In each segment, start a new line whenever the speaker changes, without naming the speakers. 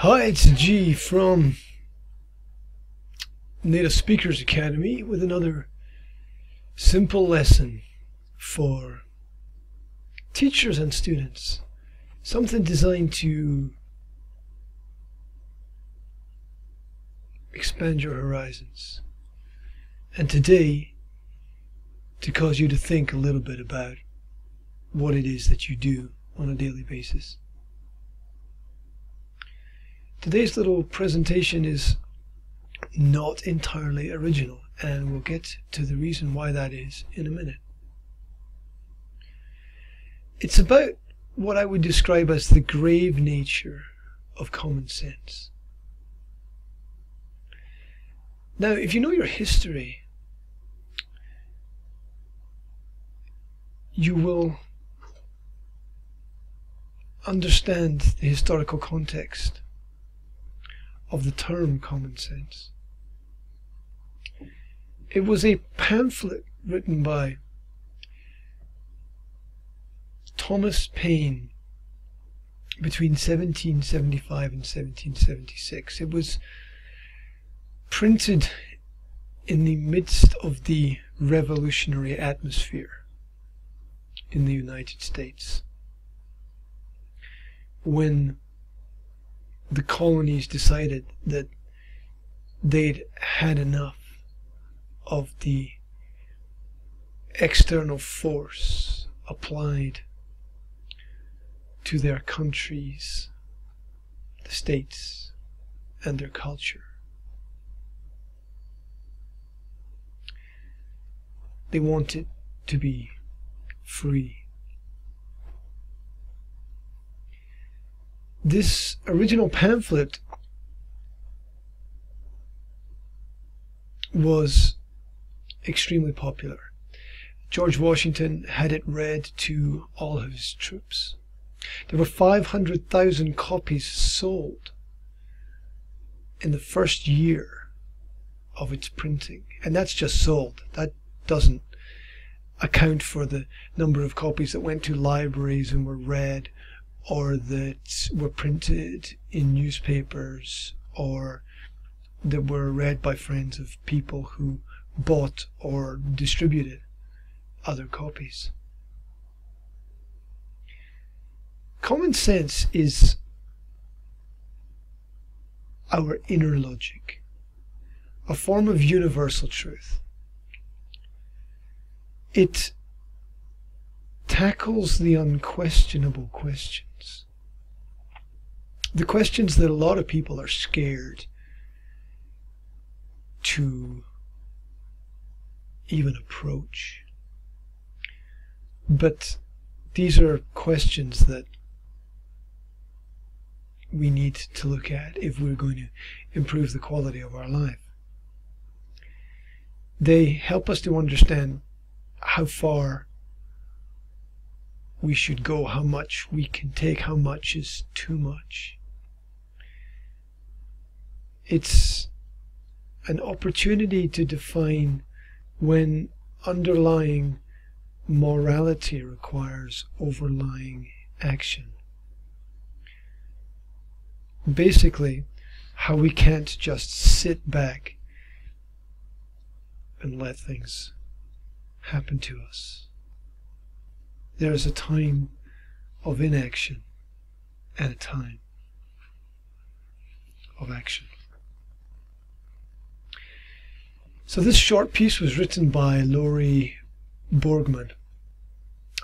Hi, it's G from Native Speakers Academy with another simple lesson for teachers and students. Something designed to expand your horizons. And today, to cause you to think a little bit about what it is that you do on a daily basis. Today's little presentation is not entirely original, and we'll get to the reason why that is in a minute. It's about what I would describe as the grave nature of common sense. Now, if you know your history, you will understand the historical context of the term common sense. It was a pamphlet written by Thomas Paine between 1775 and 1776. It was printed in the midst of the revolutionary atmosphere in the United States, when the colonies decided that they'd had enough of the external force applied to their countries, the states, and their culture. They wanted to be free. This original pamphlet was extremely popular. George Washington had it read to all of his troops. There were 500,000 copies sold in the first year of its printing, and that's just sold. That doesn't account for the number of copies that went to libraries and were read, or that were printed in newspapers, or that were read by friends of people who bought or distributed other copies. Common sense is our inner logic, a form of universal truth. It tackles the unquestionable questions. The questions that a lot of people are scared to even approach. But these are questions that we need to look at if we're going to improve the quality of our life. They help us to understand how far we should go, how much we can take, how much is too much. It's an opportunity to define when underlying morality requires overlying action. Basically, how we can't just sit back and let things happen to us. There is a time of inaction and a time of action. So this short piece was written by Lori Borgman.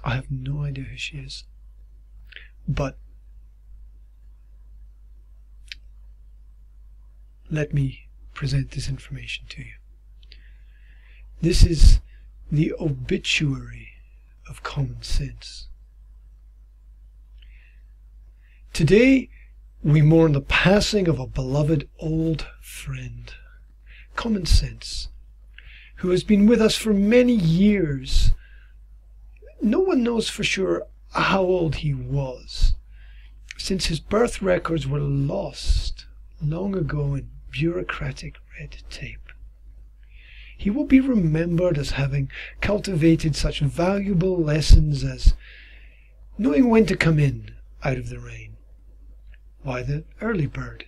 I have no idea who she is, but let me present this information to you. This is the obituary of common sense. Today, we mourn the passing of a beloved old friend, common sense, who has been with us for many years. No one knows for sure how old he was, since his birth records were lost long ago in bureaucratic red tape. He will be remembered as having cultivated such valuable lessons as knowing when to come in out of the rain, why the early bird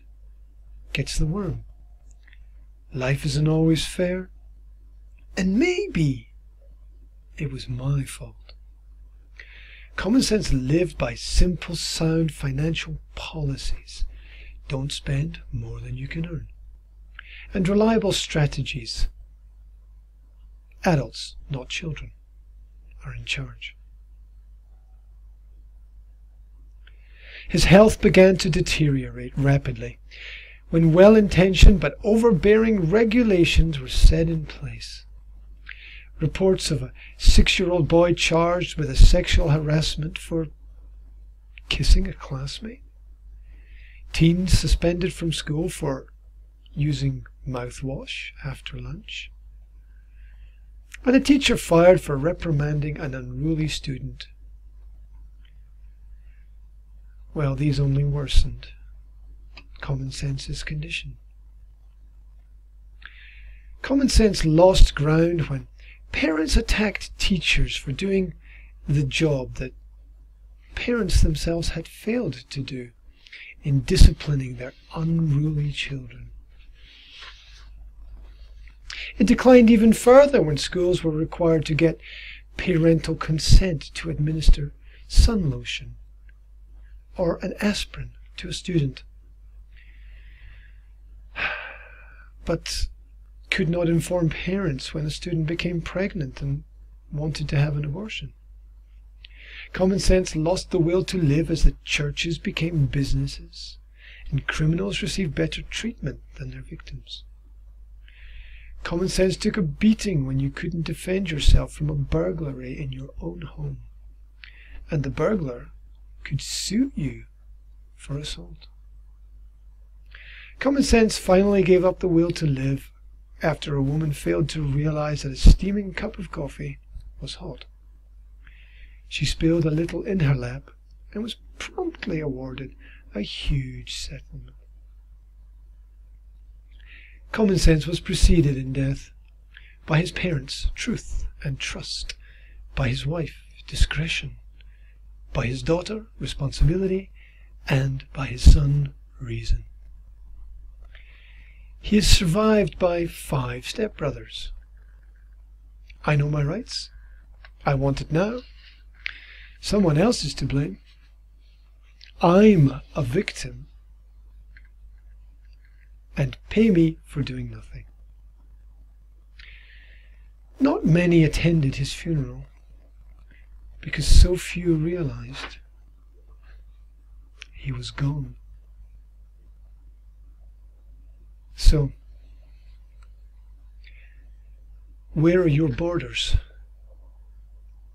gets the worm. Life isn't always fair, and maybe it was my fault. Common sense lived by simple, sound financial policies. Don't spend more than you can earn. And reliable strategies. Adults, not children, are in charge. His health began to deteriorate rapidly when well-intentioned but overbearing regulations were set in place. Reports of a 6-year-old boy charged with a sexual harassment for kissing a classmate. Teens suspended from school for using mouthwash after lunch. And a teacher fired for reprimanding an unruly student. Well, these only worsened common sense's condition. Common sense lost ground when parents attacked teachers for doing the job that parents themselves had failed to do in disciplining their unruly children. It declined even further when schools were required to get parental consent to administer sun lotion or an aspirin to a student, but could not inform parents when a student became pregnant and wanted to have an abortion. Common sense lost the will to live as the churches became businesses and criminals received better treatment than their victims. Common sense took a beating when you couldn't defend yourself from a burglary in your own home, and the burglar could sue you for assault. Common sense finally gave up the will to live after a woman failed to realize that a steaming cup of coffee was hot. She spilled a little in her lap and was promptly awarded a huge settlement. Common sense was preceded in death by his parents, truth and trust, by his wife, discretion, by his daughter, responsibility, and by his son, reason. He is survived by 5 stepbrothers. I know my rights. I want it now. Someone else is to blame. I'm a victim. And pay me for doing nothing. Not many attended his funeral because so few realized he was gone. So, where are your borders?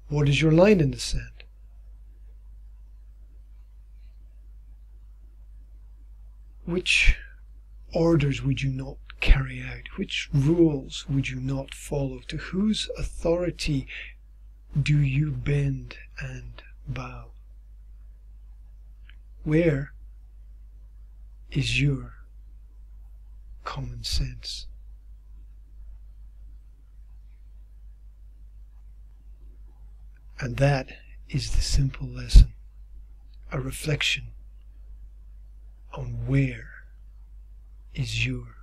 What is your line in the sand? Which orders would you not carry out? Which rules would you not follow? To whose authority do you bend and bow? Where is your common sense? And that is the simple lesson, a reflection on where is your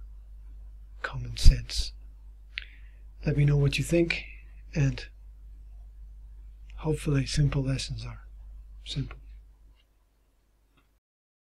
common sense. Let me know what you think, and hopefully simple lessons are simple.